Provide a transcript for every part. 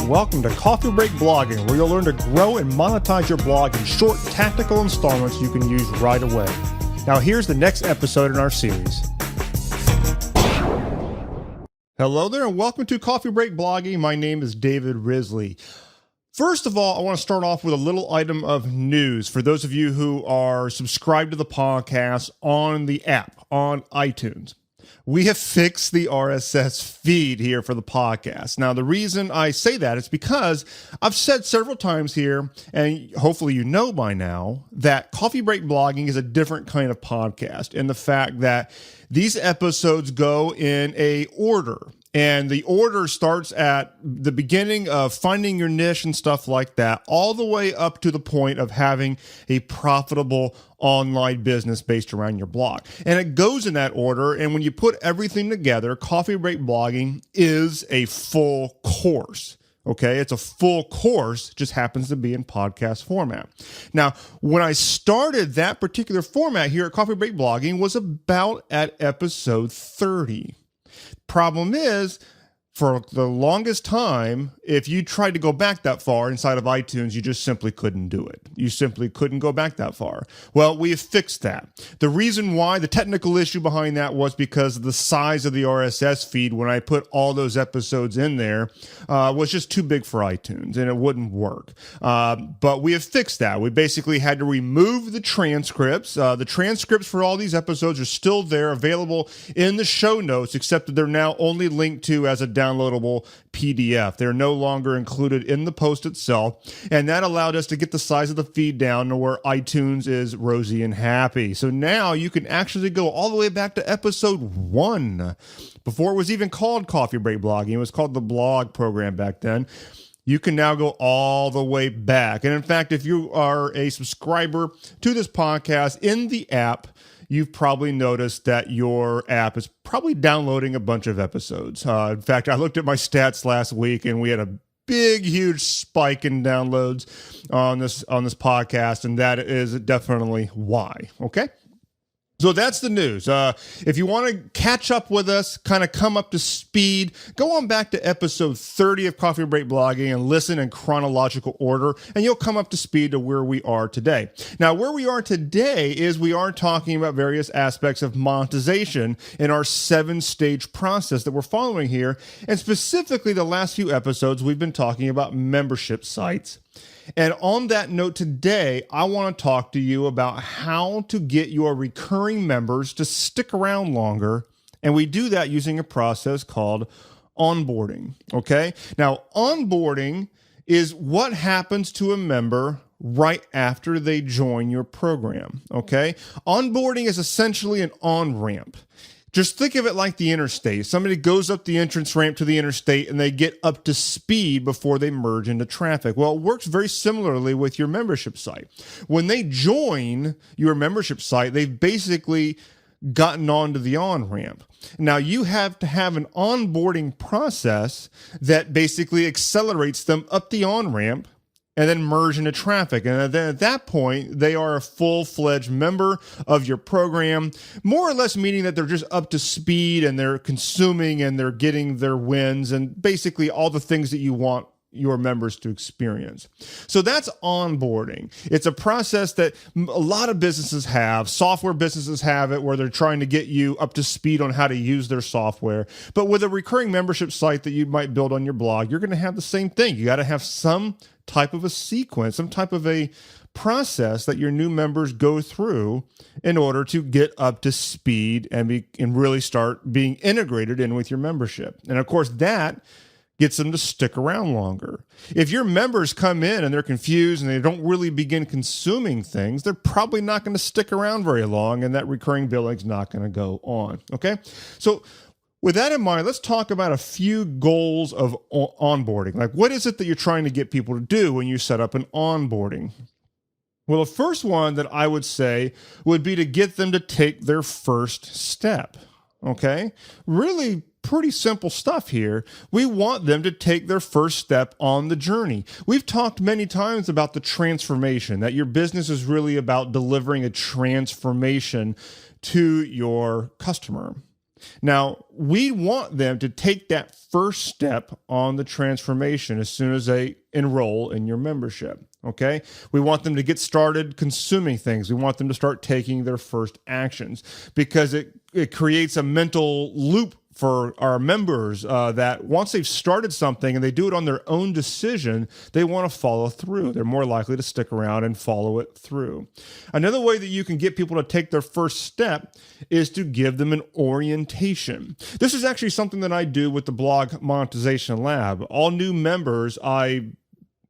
and welcome to Coffee Break Blogging, where you'll learn to grow and monetize your blog in short, tactical installments you can use right away. Now here's the next episode in our series. Hello there and welcome to Coffee Break Blogging. My name is David Risley. First of all, I want to start off with a little item of news for those of you who are subscribed to the podcast on the app, on iTunes. We have fixed the RSS feed here for the podcast. Now, the reason I say that is because I've said several times here, and hopefully you know by now, that Coffee Break Blogging is a different kind of podcast, and the fact that these episodes go in a order. And the order starts at the beginning of finding your niche and stuff like that, all the way up to the point of having a profitable online business based around your blog. And it goes in that order. And when you put everything together, Coffee Break Blogging is a full course. Okay, it's a full course, just happens to be in podcast format. Now, when I started that particular format here at Coffee Break Blogging was about at episode 30. Problem is, for the longest time, if you tried to go back that far inside of iTunes, you just simply couldn't do it. You simply couldn't go back that far. Well, we have fixed that. The reason why, the technical issue behind that was because of the size of the RSS feed when I put all those episodes in there was just too big for iTunes and it wouldn't work. But we have fixed that. We basically had to remove the transcripts. The transcripts for all these episodes are still there, available in the show notes, except that they're now only linked to as a downloadable PDF. They're no longer included in the post itself, and that allowed us to get the size of the feed down to where iTunes is rosy and happy. So now you can actually go all the way back to episode 1, before it was even called Coffee Break Blogging. It was called the blog program back then. You can now go all the way back. And in fact, if you are a subscriber to this podcast in the app, you've probably noticed that your app is probably downloading a bunch of episodes. In fact, I looked at my stats last week and we had a big, huge spike in downloads on this podcast, and that is definitely why. Okay? So that's the news. If you want to catch up with us, kind of come up to speed, go on back to episode 30 of Coffee Break Blogging and listen in chronological order, and you'll come up to speed to where we are today. Now, where we are today is we are talking about various aspects of monetization in our 7-stage process that we're following here. And specifically, the last few episodes, we've been talking about membership sites. And on that note today, I want to talk to you about how to get your recurring members to stick around longer. And we do that using a process called onboarding. Okay. Now, onboarding is what happens to a member right after they join your program. Okay. Onboarding is essentially an on-ramp. Just think of it like the interstate. Somebody goes up the entrance ramp to the interstate and they get up to speed before they merge into traffic. Well, it works very similarly with your membership site. When they join your membership site, they've basically gotten onto the on-ramp. Now, you have to have an onboarding process that basically accelerates them up the on-ramp and then merge into traffic. And then at that point, they are a full-fledged member of your program, more or less meaning that they're just up to speed and they're consuming and they're getting their wins and basically all the things that you want your members to experience. So that's onboarding. It's a process that a lot of businesses have. Software businesses have it where they're trying to get you up to speed on how to use their software. But with a recurring membership site that you might build on your blog, you're going to have the same thing. You got to have some type of a sequence, some type of a process that your new members go through in order to get up to speed and really start being integrated in with your membership. And of course, that gets them to stick around longer. If your members come in and they're confused and they don't really begin consuming things, they're probably not going to stick around very long, and that recurring billing is not going to go on. Okay? So with that in mind, let's talk about a few goals of onboarding. Like, what is it that you're trying to get people to do when you set up an onboarding? Well, the first one that I would say would be to get them to take their first step. Okay? Really pretty simple stuff here. We want them to take their first step on the journey. We've talked many times about the transformation, that your business is really about delivering a transformation to your customer. Now, we want them to take that first step on the transformation as soon as they enroll in your membership. Okay? We want them to get started consuming things. We want them to start taking their first actions because it creates a mental loop for our members that once they've started something and they do it on their own decision, they want to follow through. They're more likely to stick around and follow it through. Another way that you can get people to take their first step is to give them an orientation. This is actually something that I do with the Blog Monetization Lab. All new members, I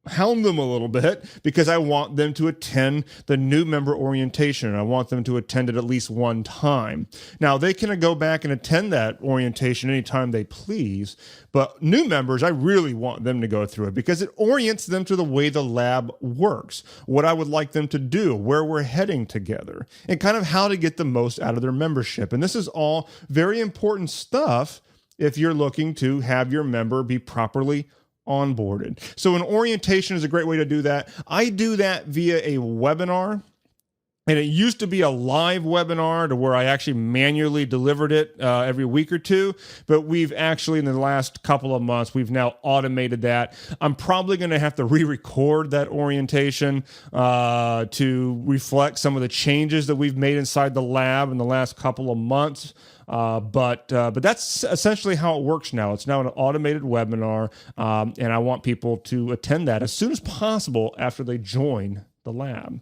hound them a little bit because I want them to attend the new member orientation. I want them to attend it at least one time. Now, they can go back and attend that orientation anytime they please, but new members, I really want them to go through it because it orients them to the way the lab works, what I would like them to do, where we're heading together, and kind of how to get the most out of their membership. And this is all very important stuff if you're looking to have your member be properly onboarded. So an orientation is a great way to do that. I do that via a webinar. And it used to be a live webinar to where I actually manually delivered it every week or two. But we've actually, in the last couple of months, we've now automated that. I'm probably going to have to re-record that orientation to reflect some of the changes that we've made inside the lab in the last couple of months. But that's essentially how it works now. It's now an automated webinar, and I want people to attend that as soon as possible after they join the lab.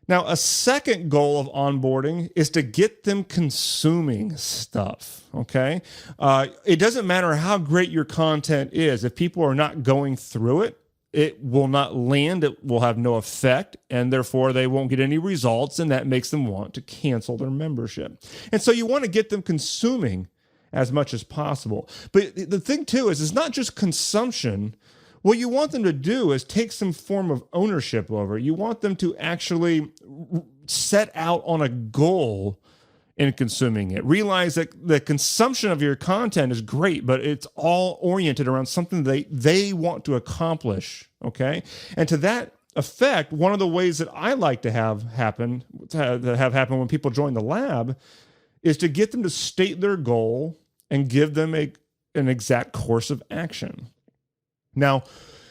Now, a second goal of onboarding is to get them consuming stuff, okay? It doesn't matter how great your content is. If people are not going through it, it will not land, it will have no effect, and therefore they won't get any results, and that makes them want to cancel their membership. And so you want to get them consuming as much as possible. But the thing, too, is it's not just consumption. What you want them to do is take some form of ownership over it. You want them to actually set out on a goal in consuming it. Realize that the consumption of your content is great, but it's all oriented around something they want to accomplish, okay? And to that effect, one of the ways that I like to have happen when people join the lab is to get them to state their goal and give them an exact course of action. Now,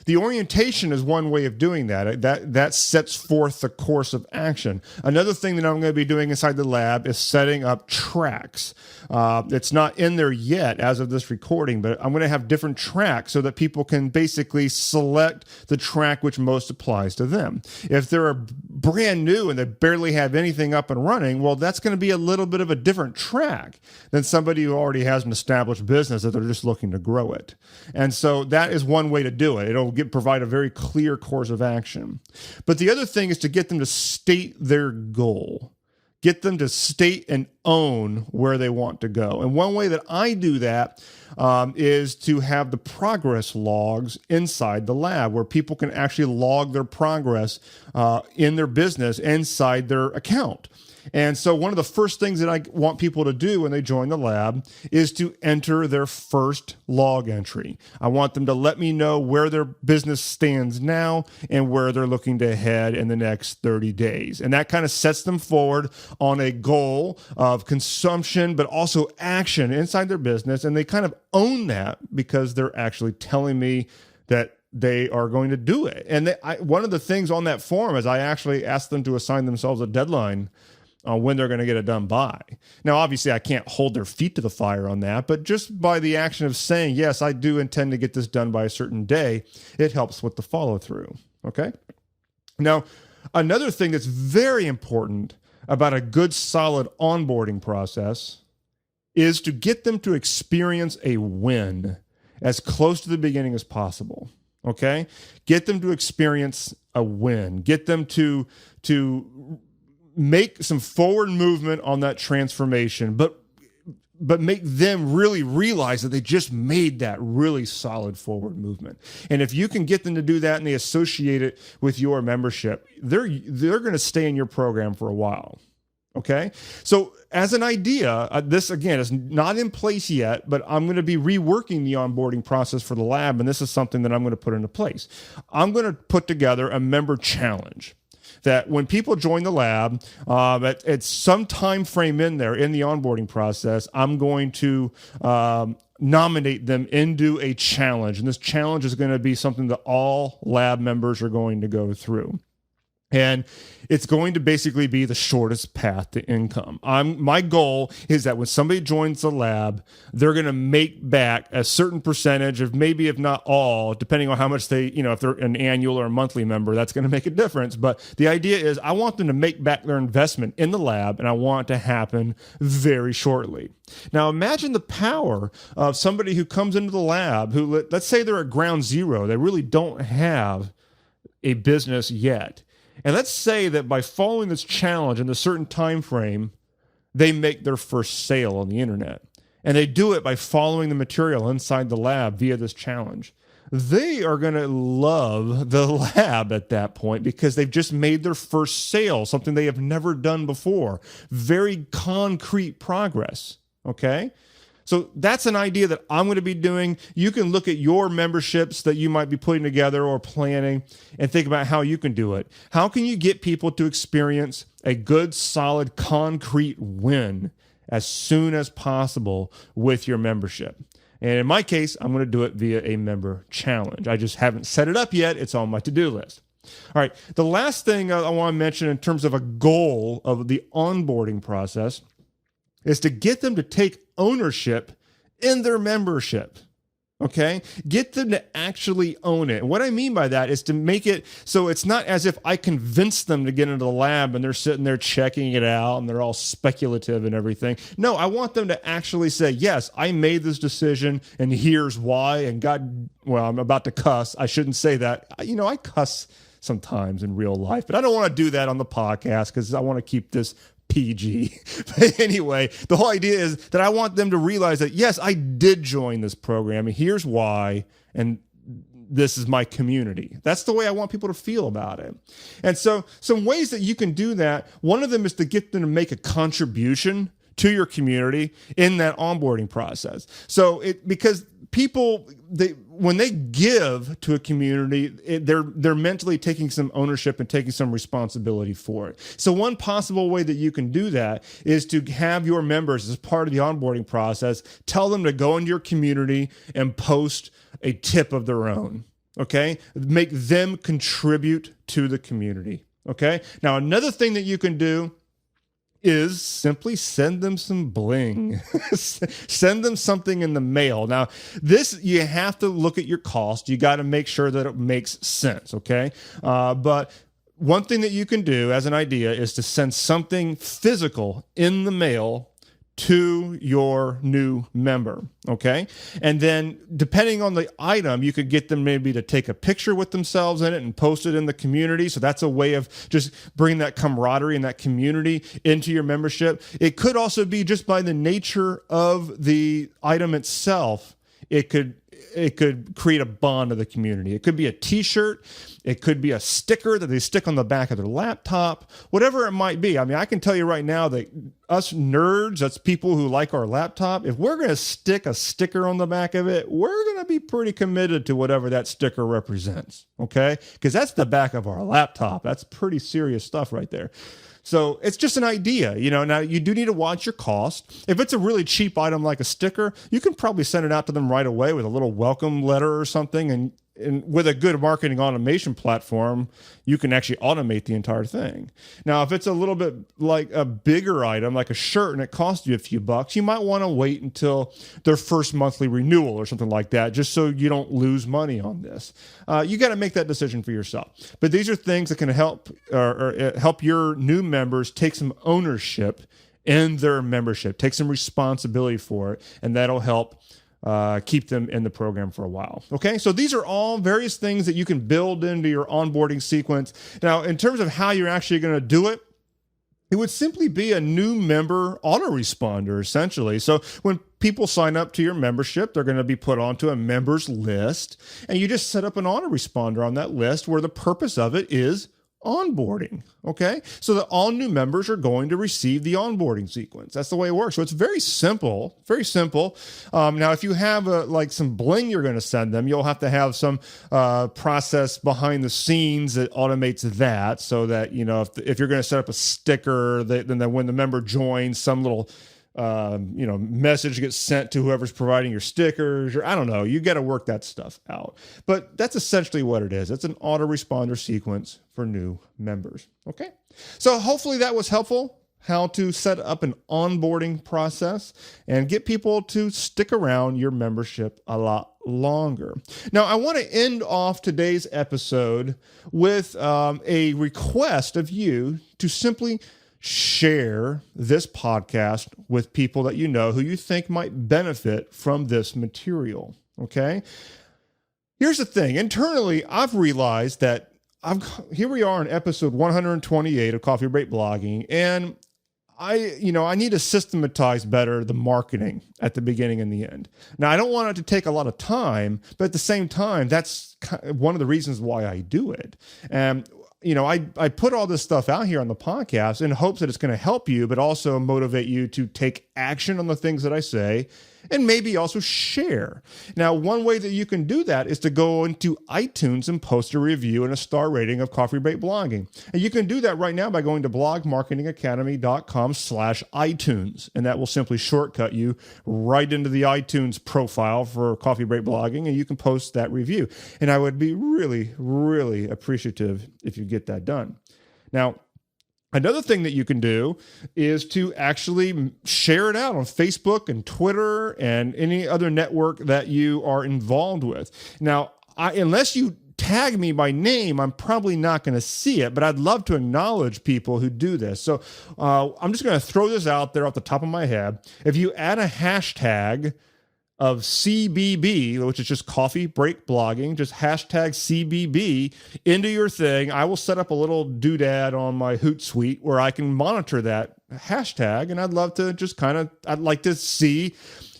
the orientation is one way of doing that. That sets forth the course of action. Another thing that I'm going to be doing inside the lab is setting up tracks. It's not in there yet as of this recording, but I'm going to have different tracks so that people can basically select the track which most applies to them. If they're brand new and they barely have anything up and running, well, that's going to be a little bit of a different track than somebody who already has an established business that they're just looking to grow it. And so that is one way to do it. It'll provide a very clear course of action. But the other thing is to get them to state their goal. Get them to state and own where they want to go. And one way that I do that is to have the progress logs inside the lab where people can actually log their progress in their business inside their account. And so one of the first things that I want people to do when they join the lab is to enter their first log entry. I want them to let me know where their business stands now and where they're looking to head in the next 30 days. And that kind of sets them forward on a goal of consumption, but also action inside their business. And they kind of own that because they're actually telling me that they are going to do it. And one of the things on that form is I actually asked them to assign themselves a deadline on when they're going to get it done by. Now, obviously, I can't hold their feet to the fire on that, but just by the action of saying, yes, I do intend to get this done by a certain day, it helps with the follow-through, okay? Now, another thing that's very important about a good, solid onboarding process is to get them to experience a win as close to the beginning as possible, okay? Get them to experience a win. Get them to make some forward movement on that transformation, but make them really realize that they just made that really solid forward movement. And if you can get them to do that and they associate it with your membership, they're going to stay in your program for a while. Okay? So as an idea, this again is not in place yet, but I'm going to be reworking the onboarding process for the lab, and this is something that I'm going to put into place. I'm going to put together a member challenge. that when people join the lab, at some time frame in there in the onboarding process, I'm going to nominate them into a challenge. And this challenge is going to be something that all lab members are going to go through. And it's going to basically be the shortest path to income. My goal is that when somebody joins the lab, they're going to make back a certain percentage of, maybe if not all, depending on how much they, if they're an annual or a monthly member, that's going to make a difference. But the idea is I want them to make back their investment in the lab, and I want it to happen very shortly. Now, imagine the power of somebody who comes into the lab who, let's say they're at ground zero. They really don't have a business yet. And let's say that by following this challenge in a certain time frame, they make their first sale on the internet. And they do it by following the material inside the lab via this challenge. They are going to love the lab at that point because they've just made their first sale, something they have never done before. Very concrete progress, okay? So that's an idea that I'm going to be doing. You can look at your memberships that you might be putting together or planning and think about how you can do it. How can you get people to experience a good, solid, concrete win as soon as possible with your membership? And in my case, I'm going to do it via a member challenge. I just haven't set it up yet. It's on my to-do list. All right. The last thing I want to mention in terms of a goal of the onboarding process is to get them to take ownership in their membership, okay? Get them to actually own it. And what I mean by that is to make it so it's not as if I convinced them to get into the lab and they're sitting there checking it out and they're all speculative and everything. No, I want them to actually say, yes, I made this decision and here's why. And God, well, I'm about to cuss. I shouldn't say that. I cuss sometimes in real life, but I don't want to do that on the podcast because I want to keep this PG. But anyway, the whole idea is that I want them to realize that, yes, I did join this program, and here's why, and this is my community. That's the way I want people to feel about it. And so some ways that you can do that, one of them is to get them to make a contribution to your community in that onboarding process. So because people, when they give to a community, they're mentally taking some ownership and taking some responsibility for it. So one possible way that you can do that is to have your members, as part of the onboarding process, tell them to go into your community and post a tip of their own, okay? Make them contribute to the community, okay? Now, another thing that you can do is simply send them some bling. Send them something in the mail. Now, this, you have to look at your cost. You got to make sure that it makes sense, okay? But one thing that you can do as an idea is to send something physical in the mail to your new member, okay? And then depending on the item, you could get them maybe to take a picture with themselves in it and post it in the community. So that's a way of just bringing that camaraderie and that community into your membership. It could also be just by the nature of the item itself. It could create a bond of the community. It could be a t-shirt. It could be a sticker that they stick on the back of their laptop, whatever it might be. I mean, I can tell you right now that us nerds, that's people who like our laptop, if we're going to stick a sticker on the back of it, we're going to be pretty committed to whatever that sticker represents, okay? Because that's the back of our laptop. That's pretty serious stuff right there. So it's just an idea, Now, you do need to watch your cost. If it's a really cheap item like a sticker, you can probably send it out to them right away with a little welcome letter or something. And with a good marketing automation platform, you can actually automate the entire thing. Now, if it's a little bit like a bigger item, like a shirt, and it costs you a few bucks, you might want to wait until their first monthly renewal or something like that, just so you don't lose money on this. You got to make that decision for yourself. But these are things that can help help your new members take some ownership in their membership, take some responsibility for it, and that'll help keep them in the program for a while. Okay, so these are all various things that you can build into your onboarding sequence. Now, in terms of how you're actually going to do it, it would simply be a new member autoresponder, essentially. So when people sign up to your membership, they're going to be put onto a members list, and you just set up an autoresponder on that list where the purpose of it is onboarding. Okay, so that all new members are going to receive the onboarding sequence. That's the way it works. So it's very simple, very simple. Now, if you have like some bling you're going to send them, you'll have to have some process behind the scenes that automates that, so that, you know, if you're going to set up a sticker, then when the member joins, some little message gets sent to whoever's providing your stickers, or I don't know, you got to work that stuff out. But that's essentially what it is. It's an autoresponder sequence for new members. Okay. So hopefully that was helpful, how to set up an onboarding process and get people to stick around your membership a lot longer. Now, I want to end off today's episode with a request of you to simply share this podcast with people that you know who you think might benefit from this material. Okay. Here's the thing. Internally, I've realized that here we are in episode 128 of Coffee Break Blogging, and I need to systematize better the marketing at the beginning and the end. Now, I don't want it to take a lot of time, but at the same time, that's one of the reasons why I do it. And I put all this stuff out here on the podcast in hopes that it's going to help you, but also motivate you to take action on the things that I say, and maybe also share. Now, one way that you can do that is to go into iTunes and post a review and a star rating of Coffee Break Blogging. And you can do that right now by going to blogmarketingacademy.com/iTunes. And that will simply shortcut you right into the iTunes profile for Coffee Break Blogging, and you can post that review. And I would be really, really appreciative if you get that done. Now, another thing that you can do is to actually share it out on Facebook and Twitter and any other network that you are involved with. Now, unless you tag me by name, I'm probably not going to see it, but I'd love to acknowledge people who do this. So I'm just going to throw this out there off the top of my head. If you add a hashtag of CBB, which is just Coffee Break Blogging, just hashtag CBB into your thing, I will set up a little doodad on my Hootsuite where I can monitor that hashtag. And I'd love to I'd like to see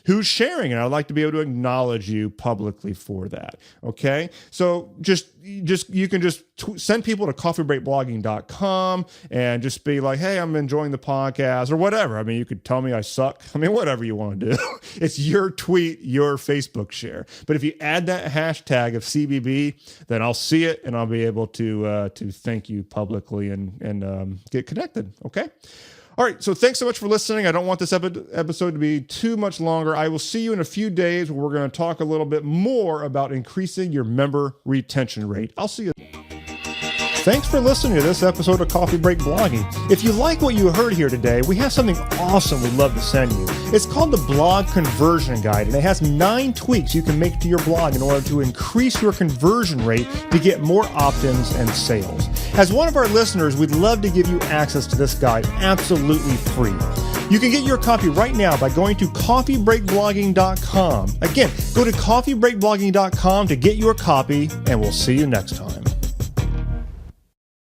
who's sharing it. I'd like to be able to acknowledge you publicly for that. Okay. So you can just send people to coffeebreakblogging.com and just be like, hey, I'm enjoying the podcast or whatever. I mean, you could tell me I suck. I mean, whatever you want to do. It's your tweet, your Facebook share. But if you add that hashtag of CBB, then I'll see it and I'll be able to thank you publicly and get connected. Okay. All right, so thanks so much for listening. I don't want this episode to be too much longer. I will see you in a few days where we're going to talk a little bit more about increasing your member retention rate. I'll see you. Thanks for listening to this episode of Coffee Break Blogging. If you like what you heard here today, we have something awesome we'd love to send you. It's called the Blog Conversion Guide, and it has 9 tweaks you can make to your blog in order to increase your conversion rate to get more opt-ins and sales. As one of our listeners, we'd love to give you access to this guide absolutely free. You can get your copy right now by going to coffeebreakblogging.com. Again, go to coffeebreakblogging.com to get your copy, and we'll see you next time.